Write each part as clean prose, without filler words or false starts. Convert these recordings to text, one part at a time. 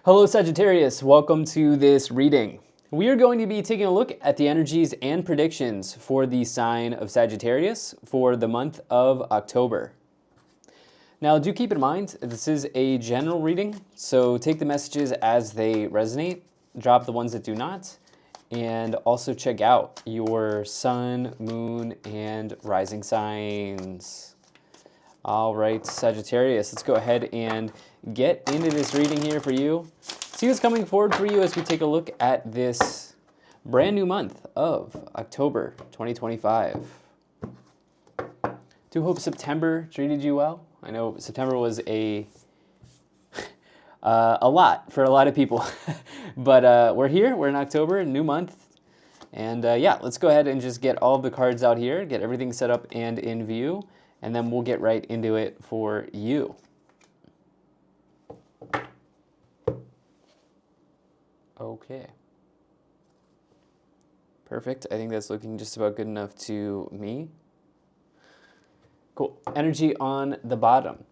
Hello Sagittarius, welcome to this reading. We are going to be taking a look at the energies and predictions for the sign of Sagittarius for the month of October. Now do keep in mind, this is a general reading, so take the messages as they resonate, drop the ones that do not, and also check out your sun, moon, and rising signs. All right, Sagittarius, let's go ahead and get into this reading here for you. See what's coming forward for you as we take a look at this brand new month of October 2025. Do hope September treated you well. I know September was a lot for a lot of people, but we're here, we're in October, new month. And yeah, let's go ahead and just get all of the cards out here, get everything set up and in view, and then we'll get right into it for you. Okay. Perfect. I think that's looking just about good enough to me. Cool. Energy on the bottom.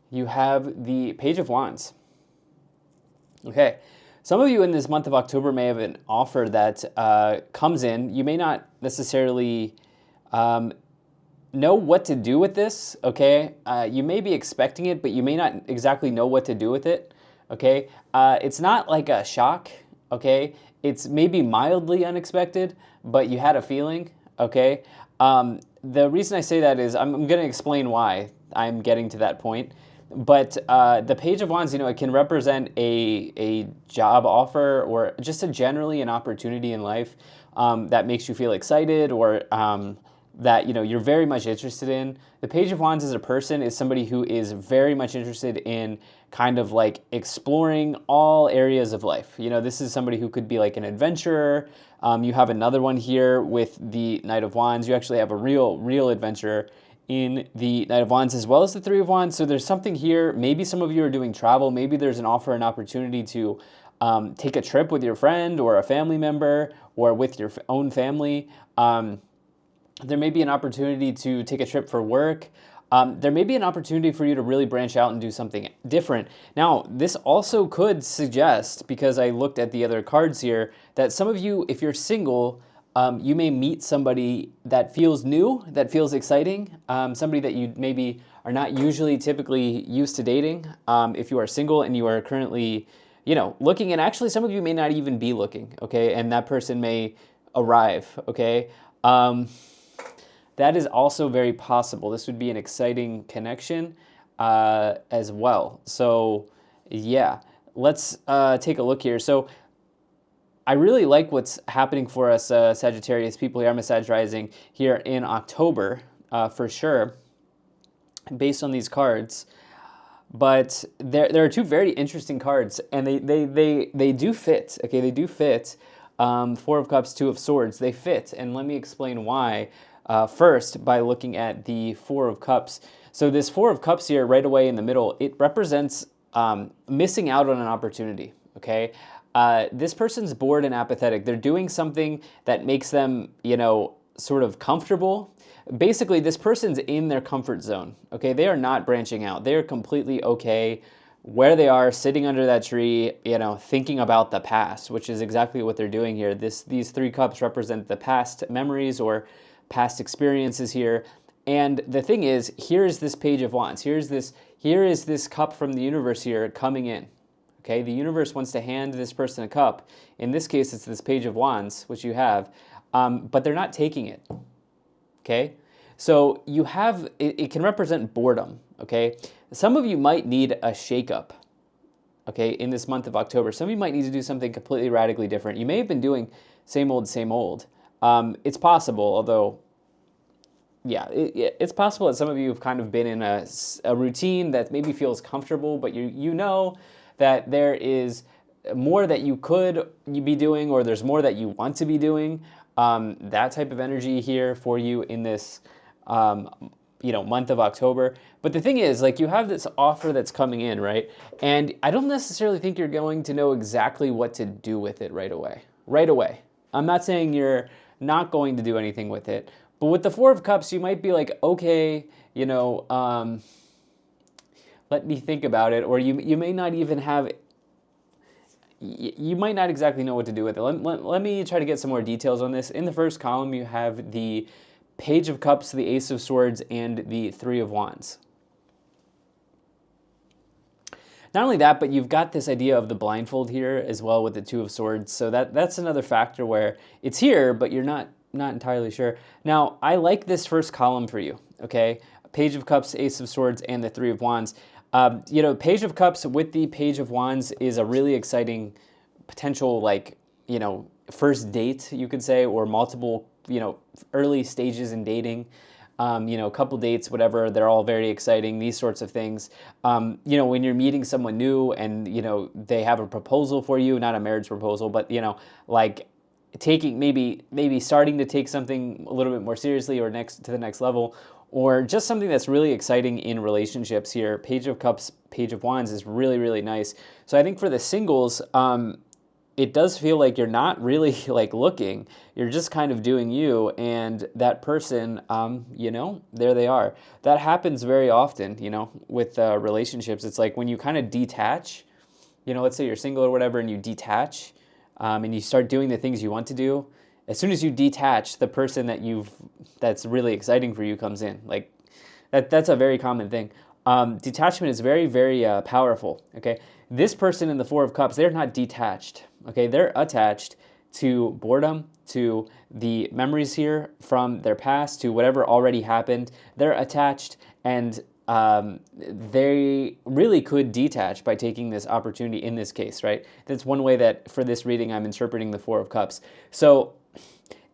You have the Page of Wands. Okay. Some of you in this month of October may have an offer that comes in. You may not necessarily know what to do with this, okay? You may be expecting it, but you may not exactly know what to do with it, okay? It's not like a shock, okay? It's maybe mildly unexpected, but you had a feeling, okay? The reason I say that is I'm going to explain why I'm getting to that point. But the Page of Wands, you know, it can represent a job offer or just generally an opportunity in life that makes you feel excited or that, you know, you're very much interested in. The Page of Wands as a person is somebody who is very much interested in kind of like exploring all areas of life. You know, this is somebody who could be like an adventurer. You have another one here with the Knight of Wands. You actually have a real adventurer in the Knight of Wands as well as the Three of Wands. So there's something here. Maybe some of you are doing travel. Maybe there's an offer, an opportunity to take a trip with your friend or a family member or with your own family. There may be an opportunity to take a trip for work. There may be an opportunity for you to really branch out and do something different. Now, this also could suggest, because I looked at the other cards here, that some of you, if you're single, you may meet somebody that feels new, that feels exciting, somebody that you maybe are not usually typically used to dating. If you are single and you are currently, you know, looking, and actually some of you may not even be looking, okay, and that person may arrive, okay. That is also very possible. This would be an exciting connection as well. So yeah, let's take a look here. So I really like what's happening for us Sagittarius people here. I'm a Sag rising here in October for sure, based on these cards. But there are two very interesting cards, and they do fit. Okay, they do fit. Four of Cups, Two of Swords. They fit, and let me explain why. First, by looking at the Four of Cups. So this Four of Cups here, right away in the middle, it represents missing out on an opportunity. Okay, this person's bored and apathetic. They're doing something that makes them, you know, sort of comfortable. Basically, this person's in their comfort zone. Okay, they are not branching out. They are completely okay where they are, sitting under that tree, you know, thinking about the past, which is exactly what they're doing here. These three cups represent the past memories or past experiences here. And the thing is, here is this Page of Wands. Here is this cup from the universe here coming in. Okay, the universe wants to hand this person a cup. In this case, it's this Page of Wands, which you have, but they're not taking it. Okay, so you have, it can represent boredom. Okay, some of you might need a shakeup. Okay, in this month of October, some of you might need to do something completely radically different. You may have been doing same old, same old. It's possible, although, yeah, it's possible that some of you have kind of been in a routine that maybe feels comfortable, but you know that there is more that you could be doing, or there's more that you want to be doing. That type of energy here for you in this, you know, month of October. But the thing is, like, you have this offer that's coming in, right? And I don't necessarily think you're going to know exactly what to do with it right away. Right away. I'm not saying you're not going to do anything with it. But with the Four of Cups, you might be like, okay, you know, let me think about it. Or you may not even have you might not exactly know what to do with it. Let me try to get some more details on this. In the first column, you have the Page of Cups, the Ace of Swords, and the Three of Wands. Not only that, but you've got this idea of the blindfold here as well with the Two of Swords. So that's another factor where it's here, but you're not entirely sure. Now, I like this first column for you, okay? Page of Cups, Ace of Swords, and the Three of Wands. Page of Cups with the Page of Wands is a really exciting potential, like, first date, you could say, or multiple, early stages in dating. A couple dates, whatever, they're all very exciting, these sorts of things. When you're meeting someone new and, they have a proposal for you, not a marriage proposal, but, like taking, maybe starting to take something a little bit more seriously or to the next level, or just something that's really exciting in relationships here. Page of Cups, Page of Wands is really, really nice. So I think for the singles, it does feel like you're not really like looking, you're just kind of doing you, and that person, there they are. That happens very often, with relationships. It's like when you kind of detach, let's say you're single or whatever, and you detach, and you start doing the things you want to do. As soon as you detach, the person that's really exciting for you comes in. Like that's a very common thing. Detachment is very, very powerful, okay? This person in the Four of Cups, they're not detached, okay? They're attached to boredom, to the memories here from their past, to whatever already happened. They're attached, and they really could detach by taking this opportunity in this case, right? That's one way that for this reading I'm interpreting the Four of Cups. So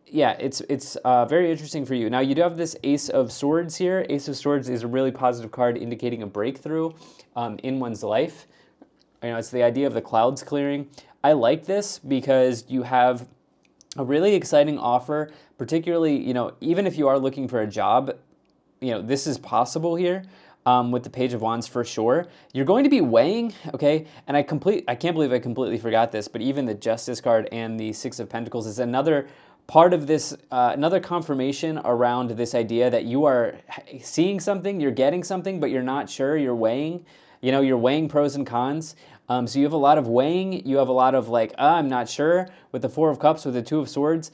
yeah, it's very interesting for you. Now, you do have this Ace of Swords here. Ace of Swords is a really positive card indicating a breakthrough in one's life. It's the idea of the clouds clearing. I like this because you have a really exciting offer, particularly, even if you are looking for a job, this is possible here. With the Page of Wands for sure. You're going to be weighing, okay? And I can't believe I completely forgot this, but even the Justice card and the Six of Pentacles is another part of this, another confirmation around this idea that you are seeing something, you're getting something, but you're not sure, you're weighing. You're weighing pros and cons. So you have a lot of weighing, you have a lot of like, I'm not sure, with the Four of Cups, with the Two of Swords,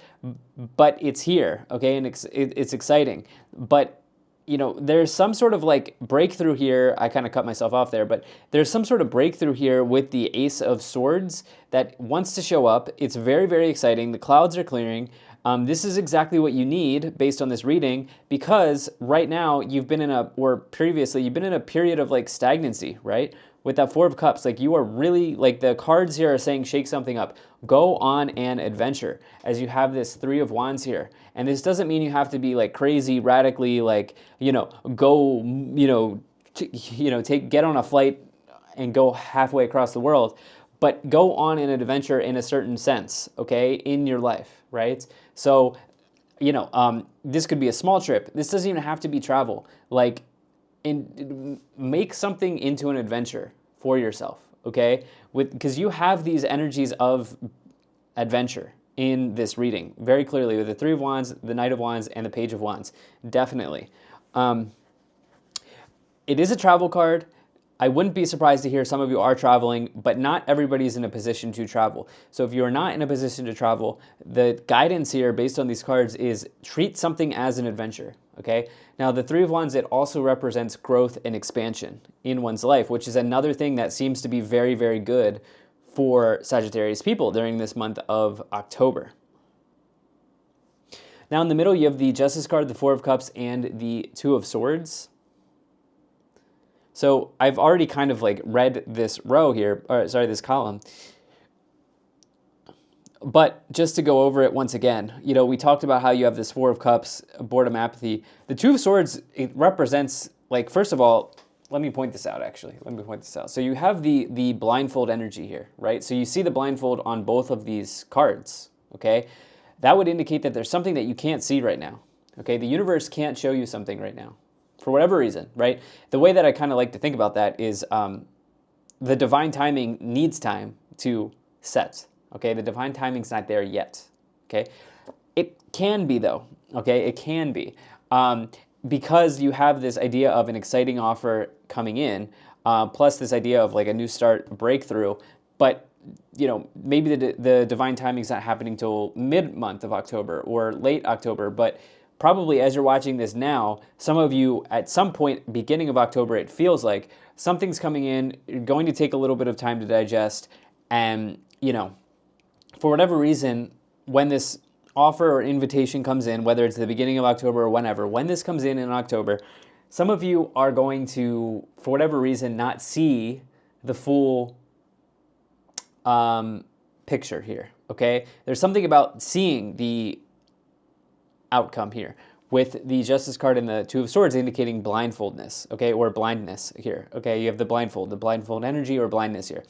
but it's here, okay? And it's exciting. But there's some sort of like breakthrough here. I kind of cut myself off there, but there's some sort of breakthrough here with the Ace of Swords that wants to show up. It's very, very exciting. The clouds are clearing. This is exactly what you need based on this reading, because right now you've been previously you've been in a period of like stagnancy, right? With that Four of Cups, like you are really, like the cards here are saying shake something up. Go on an adventure, as you have this Three of Wands here. And this doesn't mean you have to be like crazy, radically, like, go, get on a flight and go halfway across the world, but go on an adventure in a certain sense, okay, in your life, right? So, this could be a small trip. This doesn't even have to be travel. Like, make something into an adventure for yourself, okay? Because you have these energies of adventure in this reading very clearly with the Three of Wands, the Knight of Wands, and the Page of Wands, definitely. It is a travel card. I wouldn't be surprised to hear some of you are traveling, but not everybody's in a position to travel. So if you're not in a position to travel, the guidance here based on these cards is treat something as an adventure, okay? Now, the Three of Wands, it also represents growth and expansion in one's life, which is another thing that seems to be very, very good for Sagittarius people during this month of October. Now, in the middle, you have the Justice card, the Four of Cups, and the Two of Swords. So I've already kind of like read this row here, or sorry, this column. But just to go over it once again, we talked about how you have this Four of Cups, boredom, apathy. The Two of Swords, it represents, like, first of all, let me point this out, actually. Let me point this out. So you have the blindfold energy here, right? So you see the blindfold on both of these cards, okay? That would indicate that there's something that you can't see right now, okay? The universe can't show you something right now, for whatever reason, right? The way that I kind of like to think about that is the divine timing needs time to set, okay? The divine timing's not there yet, okay? It can be, though, okay? It can be. Because you have this idea of an exciting offer coming in, plus this idea of like a new start breakthrough, but maybe the divine timing is not happening till mid-month of October or late October, but probably as you're watching this now, some of you at some point, beginning of October, it feels like something's coming in, you're going to take a little bit of time to digest, and, for whatever reason, when this offer or invitation comes in, whether it's the beginning of October or whenever, when this comes in October, some of you are going to, for whatever reason, not see the full picture here, okay? There's something about seeing the outcome here with the Justice card and the Two of Swords indicating blindfoldness, okay, or blindness here, okay? You have the blindfold energy or blindness here.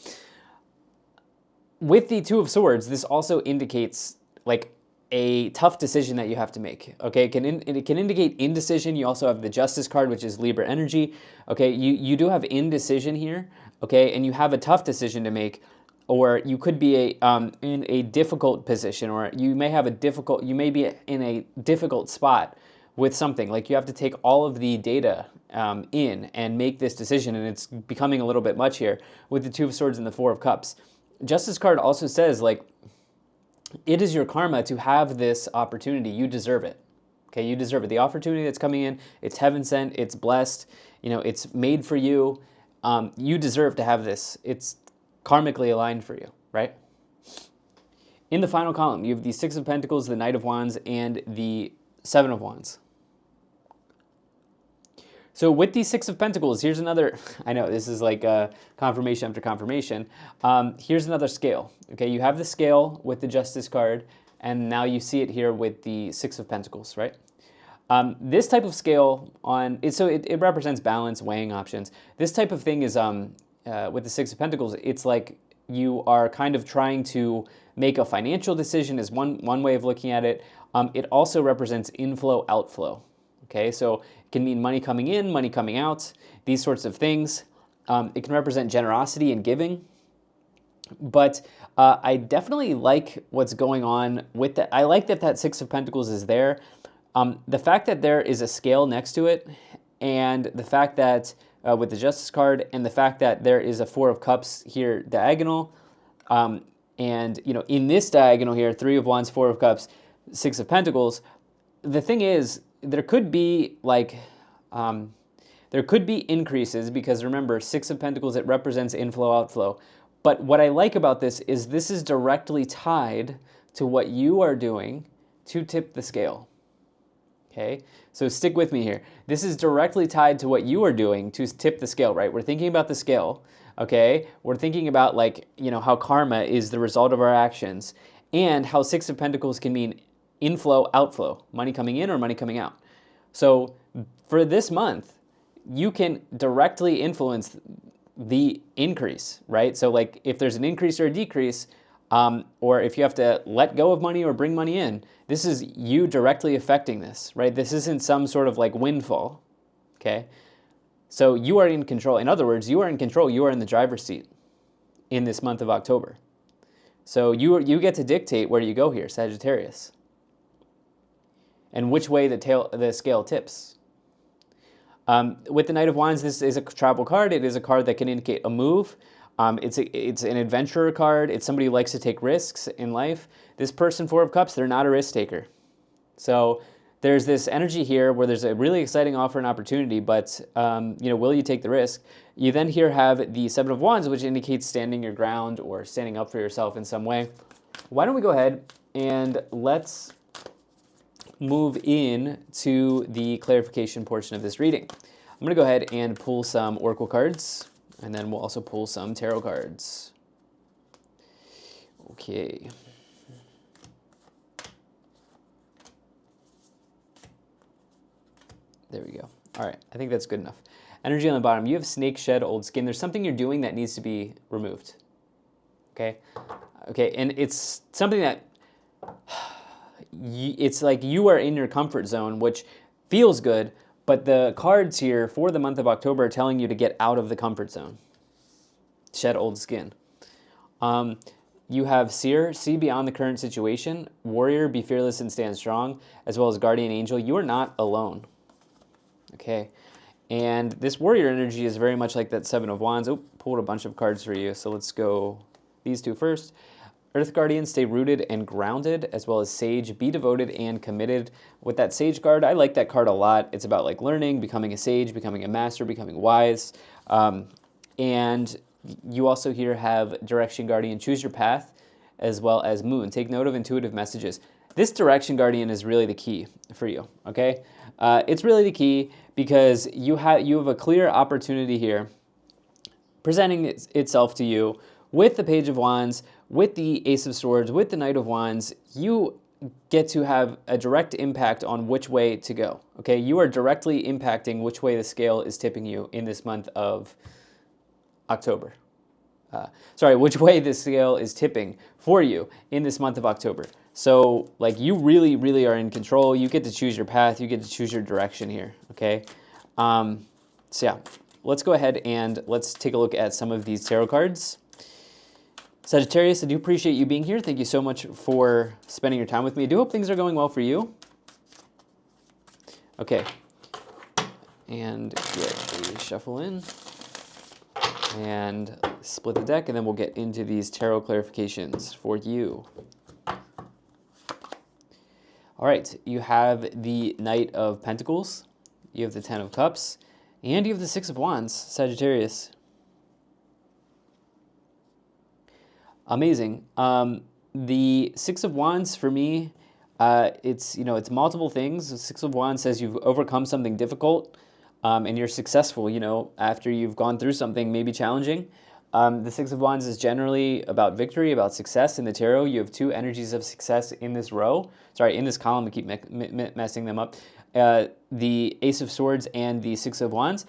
With the Two of Swords, this also indicates like a tough decision that you have to make, okay? It can indicate indecision. You also have the Justice card, which is Libra energy, okay? You do have indecision here, okay? And you have a tough decision to make, or you could be in a difficult position, or you may be in a difficult spot with something. Like you have to take all of the data in and make this decision, and it's becoming a little bit much here with the Two of Swords and the Four of Cups. Justice card also says, like, it is your karma to have this opportunity. You deserve it. Okay, you deserve it. The opportunity that's coming in, it's heaven sent, it's blessed, it's made for you. You deserve to have this. It's karmically aligned for you, right? In the final column, you have the Six of Pentacles, the Knight of Wands, and the Seven of Wands. So with the Six of Pentacles, here's another, I know this is like confirmation after confirmation. Here's another scale, okay? You have the scale with the Justice card, and now you see it here with the Six of Pentacles, right? This type of scale it represents balance, weighing options. This type of thing is, with the Six of Pentacles, it's like you are kind of trying to make a financial decision is one way of looking at it. It also represents inflow, outflow. Okay, so it can mean money coming in, money coming out, these sorts of things. It can represent generosity and giving. But I definitely like what's going on with that. I like that Six of Pentacles is there. The fact that there is a scale next to it, and the fact that with the Justice card, and the fact that there is a Four of Cups here diagonal, and in this diagonal here, Three of Wands, Four of Cups, Six of Pentacles, the thing is, there could be increases, because remember, Six of Pentacles, it represents inflow, outflow. But what I like about this is directly tied to what you are doing to tip the scale. Okay, so stick with me here. This is directly tied to what you are doing to tip the scale, right? We're thinking about the scale, okay? We're thinking about, like, how karma is the result of our actions, and how Six of Pentacles can mean inflow, outflow, money coming in or money coming out. So for this month, you can directly influence the increase, right? So like if there's an increase or a decrease, or if you have to let go of money or bring money in, this is you directly affecting this, right? This isn't some sort of like windfall, okay? So you are in control. In other words, you are in control. You are in the driver's seat in this month of October. So you get to dictate where you go here, Sagittarius, and which way the scale tips. With the Knight of Wands, this is a travel card. It is a card that can indicate a move. It's an adventurer card. It's somebody who likes to take risks in life. This person, Four of Cups, they're not a risk taker. So there's this energy here where there's a really exciting offer and opportunity, but will you take the risk? You then here have the Seven of Wands, which indicates standing your ground or standing up for yourself in some way. Why don't we go ahead and let's move in to the clarification portion of this reading. I'm going to go ahead and pull some oracle cards, and then we'll also pull some tarot cards. Okay. There we go. All right, I think that's good enough. Energy on the bottom. You have snake shed old skin. There's something you're doing that needs to be removed. Okay? Okay, and it's something that it's like you are in your comfort zone, which feels good, but the cards here for the month of October are telling you to get out of the comfort zone. Shed old skin. You have Seer, see beyond the current situation. Warrior, be fearless and stand strong, as well as Guardian Angel. You are not alone. Okay, and this warrior energy is very much like that Seven of Wands. Oh, pulled a bunch of cards for you, so let's go these two first. Earth Guardian, stay rooted and grounded, as well as Sage, be devoted and committed. With that Sage card, I like that card a lot. It's about like learning, becoming a sage, becoming a master, becoming wise. And you also here have Direction Guardian, choose your path, as well as Moon. Take note of intuitive messages. This Direction Guardian is really the key for you, okay? It's really the key because you have a clear opportunity here presenting itself to you with the Page of Wands, with the Ace of Swords, with the Knight of Wands. You get to have a direct impact on which way to go, okay? You are directly impacting which way the scale is tipping you in this month of October. Which way the scale is tipping for you in this month of October. So, like, you really, really are in control. You get to choose your path. You get to choose your direction here, okay? So, yeah, let's go ahead and let's take a look at some of these tarot cards. Sagittarius, I do appreciate you being here. Thank you so much for spending your time with me. I do hope things are going well for you. Okay. And get a shuffle in. And split the deck, and then we'll get into these tarot clarifications for you. All right, you have the Knight of Pentacles, you have the Ten of Cups, and you have the Six of Wands, Sagittarius. Amazing. The Six of Wands for me, it's multiple things. The Six of Wands says you've overcome something difficult. And you're successful, after you've gone through something maybe challenging. The Six of Wands is generally about victory, about success in the tarot. You have two energies of success in this row. Sorry, in this column, I keep messing them up. The Ace of Swords and the Six of Wands.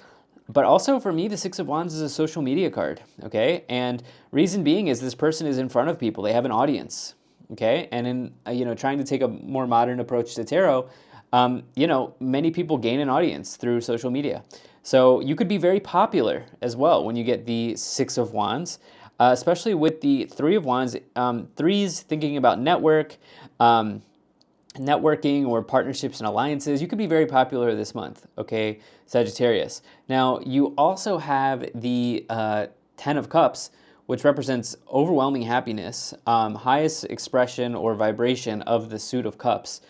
But also for me, the Six of Wands is a social media card, okay? And reason being is this person is in front of people. They have an audience, okay? And in, trying to take a more modern approach to tarot, many people gain an audience through social media. So you could be very popular as well when you get the Six of Wands, especially with the Three of Wands. Threes thinking about networking or partnerships and alliances. You could be very popular this month, okay, Sagittarius. Now, you also have the Ten of Cups, which represents overwhelming happiness, highest expression or vibration of the suit of cups.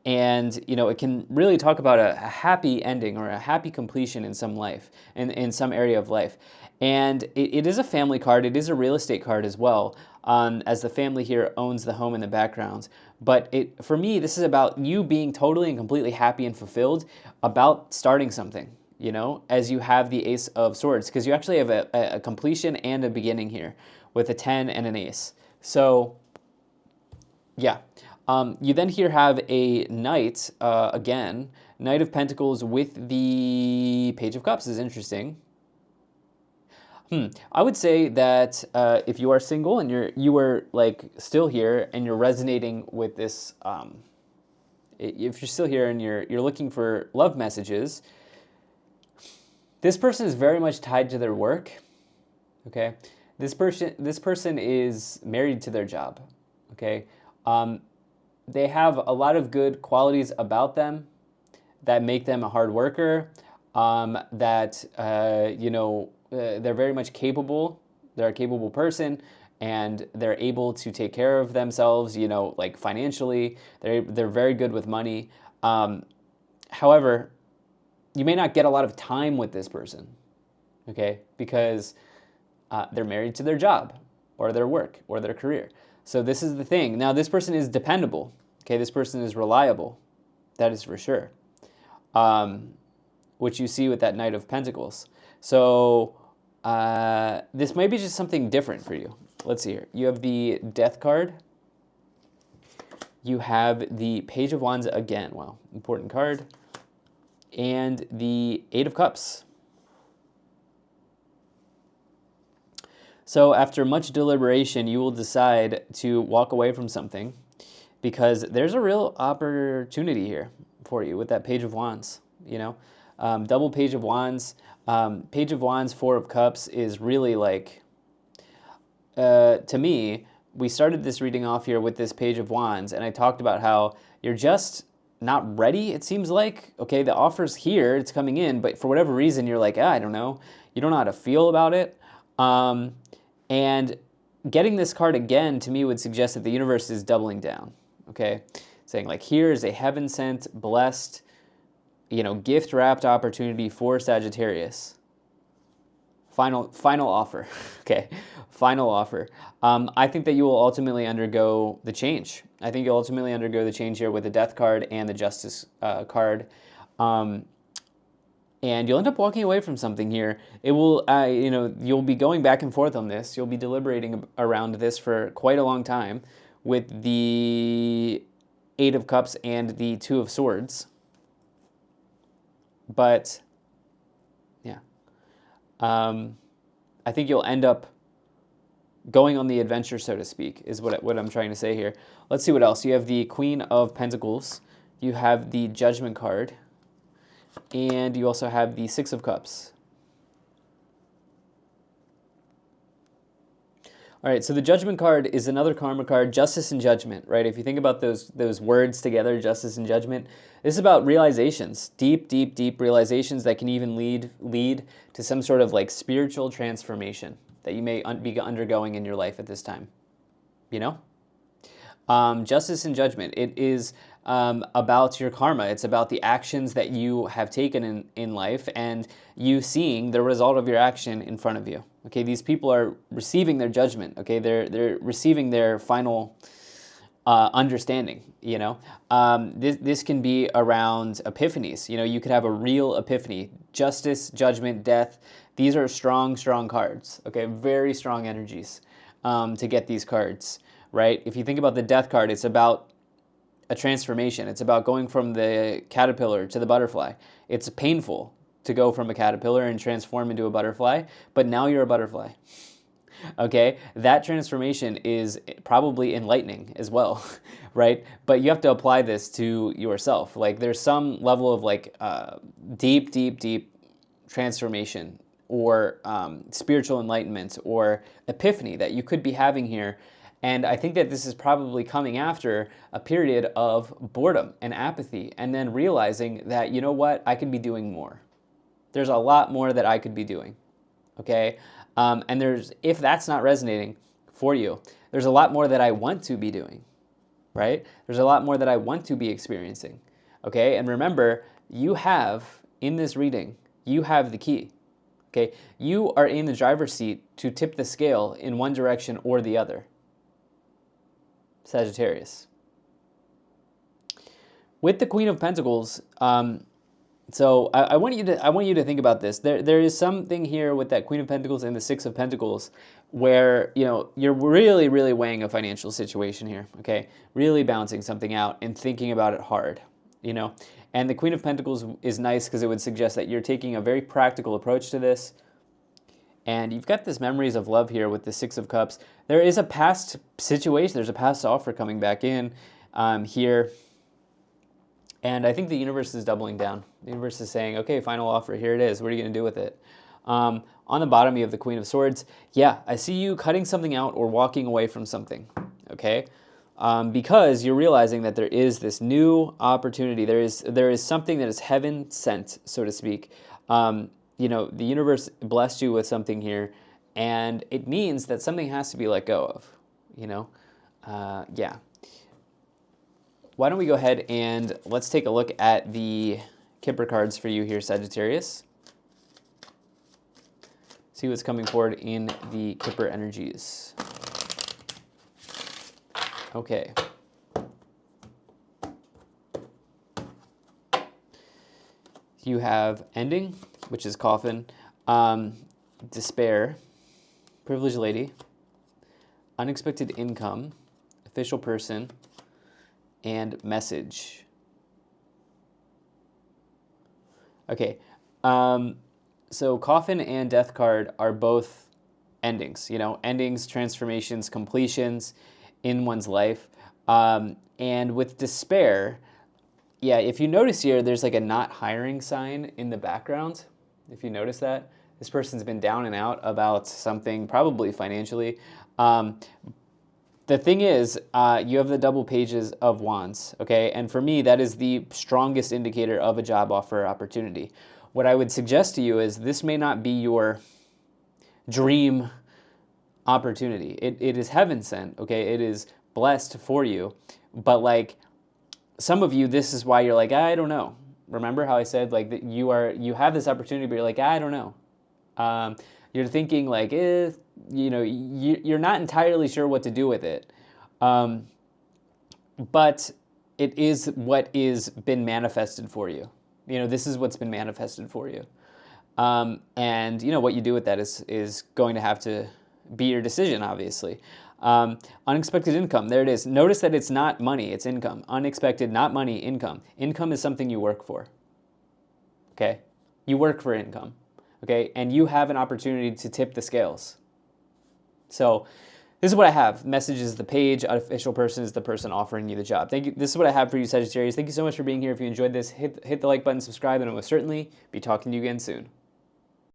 And, it can really talk about a happy ending or a happy completion in some life, in some area of life. And it is a family card. It is a real estate card as well, as the family here owns the home in the background. But for me, this is about you being totally and completely happy and fulfilled about starting something, as you have the Ace of Swords, because you actually have a completion and a beginning here with a 10 and an Ace. So, yeah. You then here have a Knight, again, Knight of Pentacles with the Page of Cups is interesting. I would say that if you are single and you are like still here and you're resonating with this, if you're still here and you're looking for love messages, this person is very much tied to their work. Okay, this person is married to their job. Okay. They have a lot of good qualities about them that make them a hard worker, they're very much capable. They're a capable person, and they're able to take care of themselves, like financially. They're very good with money. However, you may not get a lot of time with this person, okay, because they're married to their job or their work or their career. So this is the thing. Now, this person is dependable. Okay, this person is reliable. That is for sure. Which you see with that Knight of Pentacles. So this might be just something different for you. Let's see here. You have the Death card. You have the Page of Wands again. Wow, important card. And the Eight of Cups. So after much deliberation, you will decide to walk away from something because there's a real opportunity here for you with that Page of Wands, double Page of Wands. Page of Wands, Four of Cups is really like, to me, we started this reading off here with this Page of Wands, and I talked about how you're just not ready, it seems like. Okay, the offer's here, it's coming in, but for whatever reason, you're like, I don't know. You don't know how to feel about it. And getting this card again to me would suggest that the universe is doubling down, okay? Saying like, here is a heaven-sent, blessed, gift-wrapped opportunity for Sagittarius. Final offer, okay? Final offer. I think that you will ultimately undergo the change. I think you'll ultimately undergo the change here with the Death card and the Justice card. And you'll end up walking away from something here. It will, you'll be going back and forth on this. You'll be deliberating around this for quite a long time with the Eight of Cups and the Two of Swords. But, yeah. I think you'll end up going on the adventure, so to speak, is what I'm trying to say here. Let's see what else. You have the Queen of Pentacles. You have the Judgment card. And you also have the Six of Cups. All right, so the Judgment card is another karma card, justice and judgment, right? If you think about those words together, justice and judgment, this is about realizations, deep realizations that can even lead to some sort of like spiritual transformation that you may be undergoing in your life at this time, Justice and judgment, it is about your karma. It's about the actions that you have taken in life and you seeing the result of your action in front of you. Okay, these people are receiving their judgment. Okay, they're receiving their final understanding. This can be around epiphanies. You could have a real epiphany. Justice, judgment, death. These are strong cards. Okay, very strong energies to get these cards. Right? If you think about the Death card, it's about a transformation. It's about going from the caterpillar to the butterfly. It's painful to go from a caterpillar and transform into a butterfly, but now you're a butterfly. Okay? That transformation is probably enlightening as well, right? But you have to apply this to yourself. Like there's some level of like deep transformation or spiritual enlightenment or epiphany that you could be having here. And I think that this is probably coming after a period of boredom and apathy and then realizing that, you know what, I could be doing more. There's a lot more that I could be doing, okay? And if that's not resonating for you, there's a lot more that I want to be doing, right? There's a lot more that I want to be experiencing, okay? And remember, you have, in this reading, you have the key, okay? You are in the driver's seat to tip the scale in one direction or the other. Sagittarius. With the Queen of Pentacles, so I want you to think about this. There is something here with that Queen of Pentacles and the Six of Pentacles where you're really weighing a financial situation here. Okay, really balancing something out and thinking about it hard. And the Queen of Pentacles is nice because it would suggest that you're taking a very practical approach to this. And you've got this memories of love here with the Six of Cups. There is a past situation. There's a past offer coming back in here. And I think the universe is doubling down. The universe is saying, okay, final offer. Here it is. What are you going to do with it? On the bottom, you have the Queen of Swords. Yeah, I see you cutting something out or walking away from something. Okay? Because you're realizing that there is this new opportunity. There is something that is heaven sent, so to speak. The universe blessed you with something here, and it means that something has to be let go of, yeah. Why don't we go ahead and let's take a look at the Kipper cards for you here, Sagittarius. See what's coming forward in the Kipper energies. Okay. You have ending, which is coffin, despair, privileged lady, unexpected income, official person, and message. Okay, so coffin and death card are both endings, endings, transformations, completions in one's life. And with despair, yeah, if you notice here, there's like a not hiring sign in the background. If you notice that, this person's been down and out about something, probably financially. The thing is, you have the double pages of wands, okay? And for me, that is the strongest indicator of a job offer opportunity. What I would suggest to you is this may not be your dream opportunity. It is heaven sent, okay? It is blessed for you. But like some of you, this is why you're like, I don't know. Remember how I said like that you have this opportunity, but you're like, I don't know. You're thinking like, you're not entirely sure what to do with it. But it is what is been manifested for you. This is what's been manifested for you. And what you do with that is going to have to be your decision, obviously. Unexpected income, there it is. Notice that it's not money, it's income. Unexpected, not money, income. Income is something you work for. Okay? You work for income. Okay? And you have an opportunity to tip the scales. So this is what I have. Message is the page. Official person is the person offering you the job. Thank you. This is what I have for you, Sagittarius. Thank you so much for being here. If you enjoyed this, hit the like button, subscribe, and I will certainly be talking to you again soon.